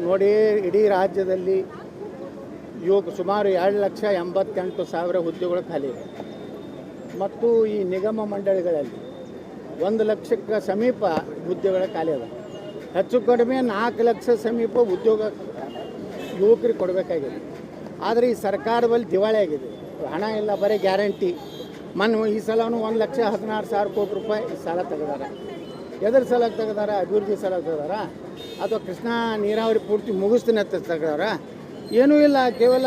ನೋಡಿ, ಇಡೀ ರಾಜ್ಯದಲ್ಲಿ ಸುಮಾರು 2,88,000 ಹುದ್ದೆಗಳು ಖಾಲಿ ಇದೆ ಮತ್ತು ಈ ನಿಗಮ ಮಂಡಳಿಗಳಲ್ಲಿ 1 ಲಕ್ಷಕ್ಕೆ ಸಮೀಪ ಹುದ್ದೆಗಳ ಖಾಲಿ ಇದೆ. ಹೆಚ್ಚು ಕಡಿಮೆ 4 ಲಕ್ಷ ಸಮೀಪ ಉದ್ಯೋಗ ಯುವಕರಿಗೆ ಕೊಡಬೇಕಾಗಿದೆ. ಆದರೆ ಈ ಸರ್ಕಾರದಲ್ಲಿ ದಿವಾಳಿ ಆಗಿದೆ. ಹಣ ಇಲ್ಲ, ಬರೀ ಗ್ಯಾರಂಟಿ. ಈ ಸಲನೂ 1,16,000 ಕೋಟಿ ರೂಪಾಯಿ ಸಾಲ ತೆಗೆದಾರೆ. ಎದ್ರ ಸಲ ತೆಗೆದಾರ? ಅಭಿವೃದ್ಧಿ ಸಲ ತೆಗೆದಾರ ಅಥವಾ ಕೃಷ್ಣಾ ನೀರಾವರಿ ಪೂರ್ತಿ ಮುಗಿಸ್ತೀನಿ ಅಂತ ತೆಗೆದಾರ? ಏನೂ ಇಲ್ಲ. ಕೇವಲ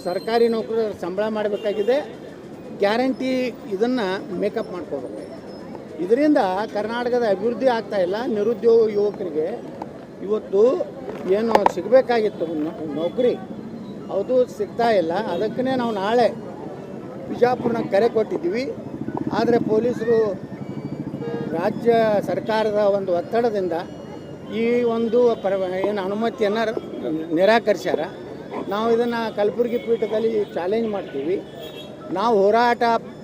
ಸರ್ಕಾರಿ ನೌಕರರು ಸಂಬಳ ಮಾಡಬೇಕಾಗಿದೆ, ಗ್ಯಾರಂಟಿ ಇದನ್ನು ಮೇಕಪ್ ಮಾಡ್ಕೋಬೇಕು. ಇದರಿಂದ ಕರ್ನಾಟಕದ ಅಭಿವೃದ್ಧಿ ಆಗ್ತಾಯಿಲ್ಲ. ನಿರುದ್ಯೋಗ ಯುವಕರಿಗೆ ಇವತ್ತು ಏನು ಸಿಗಬೇಕಾಗಿತ್ತು ನೌಕರಿ, ಅದು ಸಿಗ್ತಾ ಇಲ್ಲ. ಅದಕ್ಕೇ ನಾವು ನಾಳೆ ಬಿಜಾಪುರನ ಕರೆ ಕೊಟ್ಟಿದ್ದೀವಿ. ಆದರೆ ಪೊಲೀಸರು ರಾಜ್ಯ ಸರ್ಕಾರದ ಒಂದು ಒತ್ತಡದಿಂದ ಈ ಒಂದು ಏನು ಅನುಮತಿಯನ್ನು ನಿರಾಕರಿಸ್ಯಾರ. ನಾವು ಇದನ್ನು ಕಲಬುರಗಿ ಪೀಠದಲ್ಲಿ ಚಾಲೆಂಜ್ ಮಾಡ್ತೀವಿ. ನಾವು ಹೋರಾಟ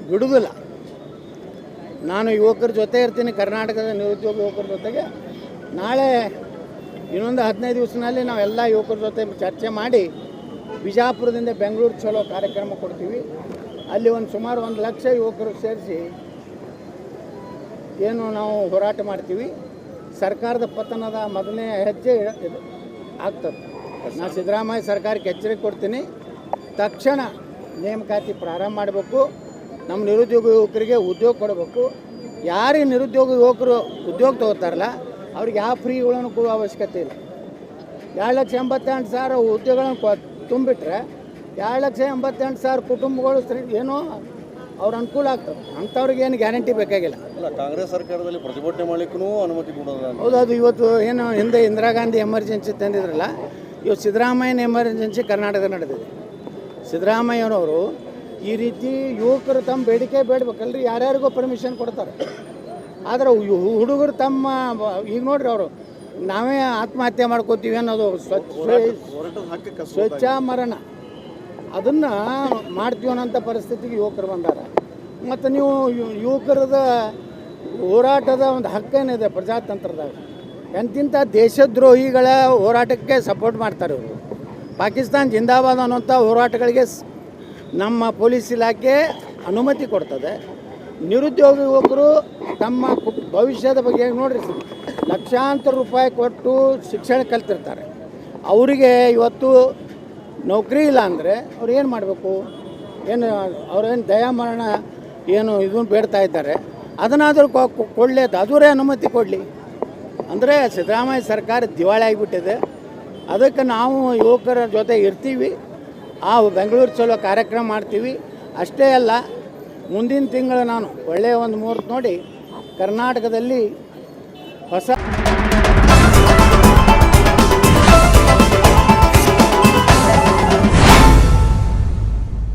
ಬಿಡುವುದಿಲ್ಲ. ನಾನು ಯುವಕರ ಜೊತೆ ಇರ್ತೀನಿ, ಕರ್ನಾಟಕದ ನಿರುದ್ಯೋಗ ಯುವಕರ ಜೊತೆಗೆ. ನಾಳೆ ಇನ್ನೊಂದು 15 ದಿವಸದಲ್ಲಿ ನಾವೆಲ್ಲ ಯುವಕರ ಜೊತೆ ಚರ್ಚೆ ಮಾಡಿ ಬಿಜಾಪುರದಿಂದ ಬೆಂಗಳೂರು ಚಲೋ ಕಾರ್ಯಕ್ರಮ ಕೊಡ್ತೀವಿ. ಅಲ್ಲಿ ಸುಮಾರು 1 ಲಕ್ಷ ಯುವಕರು ಸೇರಿಸಿ ಏನು ನಾವು ಹೋರಾಟ ಮಾಡ್ತೀವಿ. ಸರ್ಕಾರದ ಪತನದ ಮೊದಲನೇ ಹೆಜ್ಜೆ ಆಗ್ತದೆ. ನಾನು ಸಿದ್ದರಾಮಯ್ಯ ಸರ್ಕಾರಕ್ಕೆ ಎಚ್ಚರಿಕೆ ಕೊಡ್ತೀನಿ. ತಕ್ಷಣ ನೇಮಕಾತಿ ಪ್ರಾರಂಭ ಮಾಡಬೇಕು. ನಮ್ಮ ನಿರುದ್ಯೋಗ ಯುವಕರಿಗೆ ಉದ್ಯೋಗ ಕೊಡಬೇಕು. ಯಾರಿಗೆ ನಿರುದ್ಯೋಗ ಯುವಕರು ಉದ್ಯೋಗ ತಗೋತಾರಲ್ಲ ಅವ್ರಿಗೆ ಯಾವ ಫ್ರೀಗಳನ್ನು ಕೊಡುವ ಅವಶ್ಯಕತೆ ಇಲ್ಲ. 2,88,000 ಉದ್ಯೋಗಗಳನ್ನು ತುಂಬಿಟ್ರೆ 2,88,000 ಕುಟುಂಬಗಳು ಏನೋ ಅವ್ರ ಅನುಕೂಲ ಆಗ್ತದೆ. ಅಂಥವ್ರಿಗೆ ಏನು ಗ್ಯಾರಂಟಿ ಬೇಕಾಗಿಲ್ಲ. ಅಲ್ಲ, ಕಾಂಗ್ರೆಸ್ ಸರ್ಕಾರದಲ್ಲಿ ಪ್ರತಿಭಟನೆ ಮಾಡಲಿಕ್ಕೂ ಅನುಮತಿ ಕೊಡೋದು. ಹೌದು, ಅದು ಇವತ್ತು ಏನು ಹಿಂದೆ ಇಂದಿರಾ ಗಾಂಧಿ ಎಮರ್ಜೆನ್ಸಿ ತಂದಿದ್ರಲ್ಲ, ಇವತ್ತು ಸಿದ್ದರಾಮಯ್ಯನ ಎಮರ್ಜೆನ್ಸಿ ಕರ್ನಾಟಕ ನಡೆದಿದೆ. ಸಿದ್ದರಾಮಯ್ಯನವರು ಈ ರೀತಿ ಯುವಕರು ತಮ್ಮ ಬೇಡಿಕೆ ಬೇಡಬೇಕಲ್ರಿ, ಯಾರ್ಯಾರಿಗೂ ಪರ್ಮಿಷನ್ ಕೊಡ್ತಾರೆ. ಆದರೆ ಹುಡುಗರು ತಮ್ಮ ಈಗ ನೋಡ್ರಿ, ಅವರು ನಾವೇ ಆತ್ಮಹತ್ಯೆ ಮಾಡ್ಕೋತೀವಿ ಅನ್ನೋದು ಸ್ವಚ್ಛ ಮರಣ ಅದನ್ನು ಮಾಡ್ತೀವಿ ಅನ್ನೋಂಥ ಪರಿಸ್ಥಿತಿಗೆ ಯುವಕರು ಬಂದಾರ. ಮತ್ತು ನೀವು ಯುವಕರದ ಹೋರಾಟದ ಒಂದು ಹಕ್ಕೇನಿದೆ ಪ್ರಜಾತಂತ್ರದಾಗ. ಎಂತಿಂಥ ದೇಶದ್ರೋಹಿಗಳ ಹೋರಾಟಕ್ಕೆ ಸಪೋರ್ಟ್ ಮಾಡ್ತಾರೆ ಇವರು. ಪಾಕಿಸ್ತಾನ ಜಿಂದಾಬಾದ್ ಅನ್ನೋಂಥ ಹೋರಾಟಗಳಿಗೆ ನಮ್ಮ ಪೊಲೀಸ್ ಇಲಾಖೆ ಅನುಮತಿ ಕೊಡ್ತದೆ. ನಿರುದ್ಯೋಗ ಯುವಕರು ತಮ್ಮ ಭವಿಷ್ಯದ ಬಗ್ಗೆ ನೋಡ್ರಿ, ಲಕ್ಷಾಂತರ ರೂಪಾಯಿ ಕೊಟ್ಟು ಶಿಕ್ಷಣ ಕಲ್ತಿರ್ತಾರೆ. ಅವರಿಗೆ ಇವತ್ತು ನೌಕರಿ ಇಲ್ಲ ಅಂದರೆ ಅವ್ರು ಏನು ಮಾಡಬೇಕು? ಏನು ಅವ್ರೇನು ದಯಾಮರಣ ಏನು ಇದನ್ನು ಬೇಡ್ತಾ ಇದ್ದಾರೆ, ಅದನ್ನಾದರೂ ಕೊಡಲಿ, ಅದರೇ ಅನುಮತಿ ಕೊಡಲಿ. ಅಂದರೆ ಸಿದ್ದರಾಮಯ್ಯ ಸರ್ಕಾರ ದಿವಾಳಿ ಆಗಿಬಿಟ್ಟಿದೆ. ಅದಕ್ಕೆ ನಾವು ಯುವಕರ ಜೊತೆ ಇರ್ತೀವಿ. ಆ ಬೆಂಗಳೂರು ಚಲೋ ಕಾರ್ಯಕ್ರಮ ಮಾಡ್ತೀವಿ. ಅಷ್ಟೇ ಅಲ್ಲ, ಮುಂದಿನ ತಿಂಗಳು ನಾನು ಒಳ್ಳೆಯ ಒಂದು ಮುಹೂರ್ತ ನೋಡಿ ಕರ್ನಾಟಕದಲ್ಲಿ ಹೊಸ